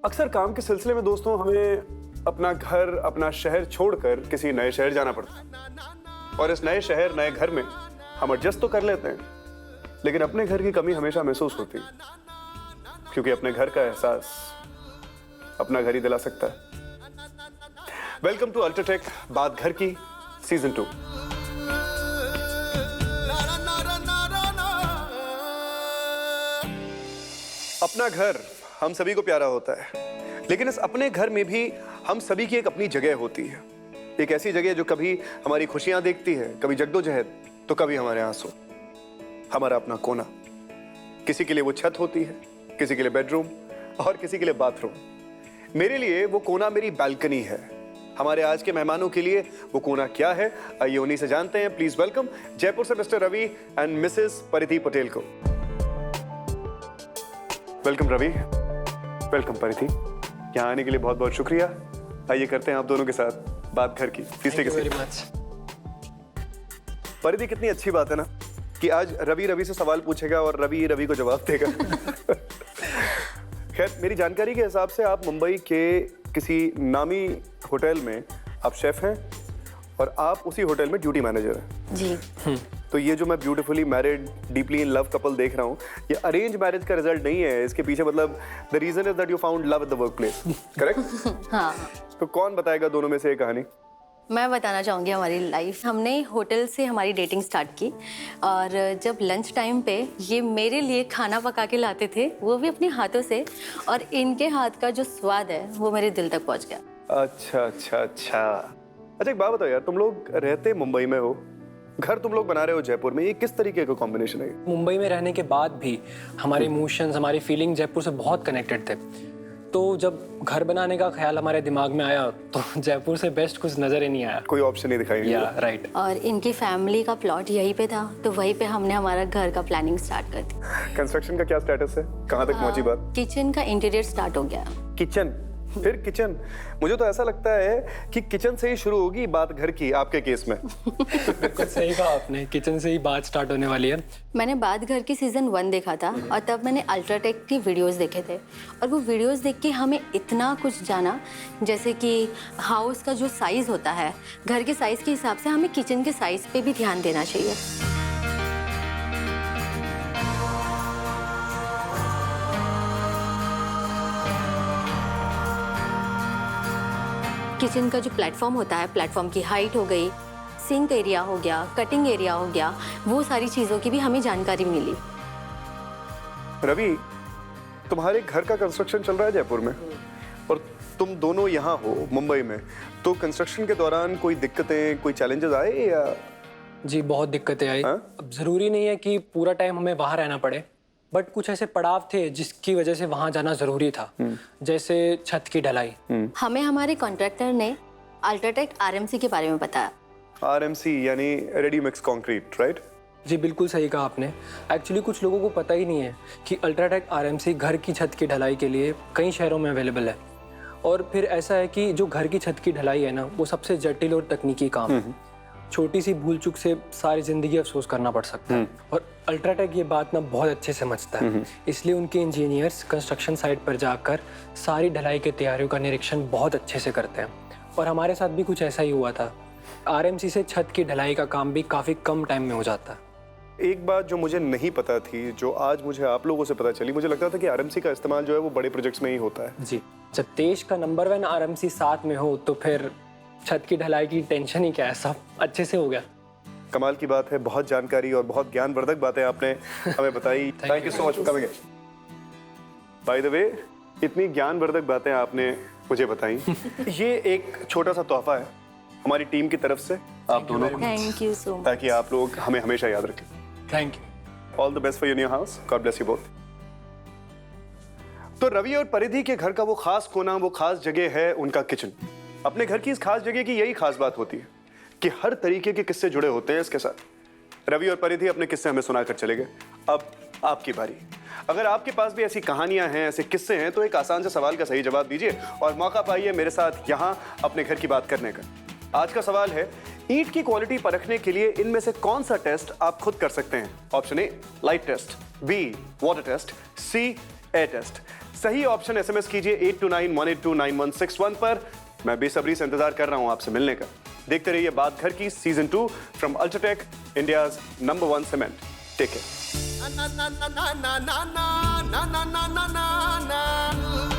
अक्सर काम के सिलसिले में दोस्तों हमें अपना घर, अपना शहर छोड़कर किसी नए शहर जाना पड़ता है और इस नए शहर, नए घर में हम एडजस्ट तो कर लेते हैं, लेकिन अपने घर की कमी हमेशा महसूस होती है, क्योंकि अपने घर का एहसास अपना घर ही दिला सकता है। वेलकम टू अल्ट्राटेक बात घर की सीजन 2। अपना घर हम सभी को प्यारा होता है, लेकिन इस अपने घर में भी हम सभी की एक अपनी जगह होती है। एक ऐसी जगह जो कभी हमारी खुशियां देखती है, कभी जद्दोजहद, तो कभी हमारे आंसू। हमारा अपना कोना। किसी के लिए वो छत होती है, किसी के लिए बेडरूम और किसी के लिए बाथरूम। मेरे लिए वो कोना मेरी बालकनी है। हमारे आज के मेहमानों के लिए वो कोना क्या है, आइए उन्हीं से जानते हैं। प्लीज वेलकम जयपुर से मिस्टर रवि एंड मिसेस परिधि पटेल को। वेलकम रवि, वेलकम परिधि। यहाँ आने के लिए बहुत बहुत शुक्रिया। आइए करते हैं आप दोनों के साथ बात घर की। तीसरे के परिधि, कितनी अच्छी बात है ना कि आज रवि से सवाल पूछेगा और रवि को जवाब देगा। खैर, मेरी जानकारी के हिसाब से आप मुंबई के किसी नामी होटल में आप शेफ हैं और आप उसी होटल में ड्यूटी मैनेजर हैं। जी। तो ये जो मैं beautifully married, deeply in love couple देख रहा हूँ, ये अरेंज मैरिज का रिजल्ट नहीं है। इसके पीछे मतलब the reason is that you found love at the work place, correct? हाँ। तो कौन बताएगा दोनों में से ये कहानी? मैं बताना चाहूँगी हमारी लाइफ। हमने होटल से हमारी डेटिंग स्टार्ट की और जब लंच टाइम पे ये मेरे लिए खाना पका के लाते थे, वो भी अपने हाथों से, और इनके हाथ का जो स्वाद है वो मेरे दिल तक पहुँच गया। अच्छा, एक बात बताओ यार, तुम लोग रहते मुंबई में हो, घर तुम लोग बना रहे हो जयपुर में, ये किस तरीके का कॉम्बिनेशन है? मुंबई में रहने के बाद भी हमारे इमोशंस, हमारी फीलिंग जयपुर से बहुत कनेक्टेड थे। तो जब घर बनाने का ख्याल हमारे दिमाग में आया तो जयपुर से बेस्ट कुछ नजर ही नहीं आया, कोई ऑप्शन नहीं दिखाई। या राइट। और इनकी फैमिली का प्लॉट यहीं पे था, तो वहीं पे हमने हमारा घर का प्लानिंग स्टार्ट कर दी। कंस्ट्रक्शन का क्या स्टेटस है, कहाँ तक पहुंची बात? किचन का इंटीरियर स्टार्ट हो गया। किचन, फिर किचन। मुझे तो ऐसा लगता है कि किचन से ही शुरू होगी बात घर की आपके केस में। बिल्कुल सही कहा आपने, किचन से ही बात स्टार्ट होने वाली है। मैंने बात घर की सीजन 1 देखा था और तब मैंने अल्ट्राटेक की वीडियोस देखे थे, और वो वीडियोस देख के हमें इतना कुछ जाना, जैसे कि हाउस का जो साइज होता है, घर के साइज के हिसाब से हमें किचन के साइज पे भी ध्यान देना चाहिए। किचन का जो प्लेटफॉर्म होता है, प्लेटफॉर्म की हाइट हो गई, सिंक एरिया हो गया, कटिंग एरिया हो गया, वो सारी चीज़ों की भी हमें जानकारी मिली। रवि, तुम्हारे घर का कंस्ट्रक्शन चल रहा है जयपुर में और तुम दोनों यहाँ हो मुंबई में, तो कंस्ट्रक्शन के दौरान कोई दिक्कतें, कोई चैलेंजेस आए या? जी, बहुत दिक्कतें आई। अब जरूरी नहीं है कि पूरा टाइम हमें वहाँ रहना पड़े, बट कुछ ऐसे पड़ाव थे जिसकी वजह से वहाँ जाना जरूरी था, जैसे छत की ढलाई। हमें हमारे कॉन्ट्रैक्टर ने अल्ट्राटेक RMC के बारे में बताया। RMC यानी रेडी मिक्स कंक्रीट, राइट? जी, बिल्कुल सही कहा आपने। एक्चुअली कुछ लोगों को पता ही नहीं है कि अल्ट्राटेक RMC घर की छत की ढलाई के लिए कई शहरों में अवेलेबल है। और फिर ऐसा है कि जो घर की छत की ढलाई है ना, वो सबसे जटिल और तकनीकी काम है। छोटी सी भूल चूक से सारी जिंदगी अफसोस करना पड़ सकता है, और अल्ट्राटेक ये बात ना बहुत अच्छे से समझता है। इसलिए उनके इंजीनियर्स कंस्ट्रक्शन साइट पर जाकर सारी ढलाई की तैयारियों का निरीक्षण बहुत अच्छे से करते हैं। और हमारे साथ भी कुछ ऐसा ही हुआ था। RMC से छत की ढलाई का काम भी काफ़ी कम टाइम में हो जाता है। एक बात जो मुझे नहीं पता थी, जो आज मुझे आप लोगों से पता चली, मुझे लगता था कि RMC का इस्तेमाल जो है वो बड़े प्रोजेक्ट्स में ही होता है। जी, जब देश का नंबर 1 RMC साथ में हो तो फिर छत की ढलाई की टेंशन ही क्या है, सब अच्छे से हो गया। कमाल की बात है, बहुत जानकारी और बहुत ज्ञानवर्धक बातें आपने हमें बताई। Thank you so much for coming. By the way, इतनी ज्ञानवर्धक बातें आपने मुझे बताई। ये एक छोटा सा तोहफा है हमारी टीम की तरफ से आप दोनों को, थैंक यू सो मच, ताकि आप लोग हमें हमेशा याद रखें। Thank you. All the best for your new house. God bless you both. तो रवि और परिधि के घर का वो खास कोना, वो खास जगह है उनका किचन। अपने घर की इस खास जगह की यही खास बात होती है कि हर तरीके के किस्से जुड़े होते हैं इसके साथ। रवि और परिधि अपने किस्से हमें सुनाकर चले गए। अब आपकी बारी। अगर आपके पास भी ऐसी कहानियां हैं, ऐसे किस्से हैं, तो एक आसान से सवाल का सही जवाब दीजिए और मौका पाइए मेरे साथ यहां अपने घर की बात करने का। आज का सवाल है, ईंट की क्वालिटी परखने के लिए इनमें से कौन सा टेस्ट आप खुद कर सकते हैं? Option A light test, B water test, C air test. सही ऑप्शन SMS कीजिए 8291829161 पर। मैं बेसब्री से इंतजार कर रहा हूं आपसे मिलने का। देखते रहिए बात घर की season 2 from UltraTech, India's number 1 cement. Take care. na na na na na na na na na na na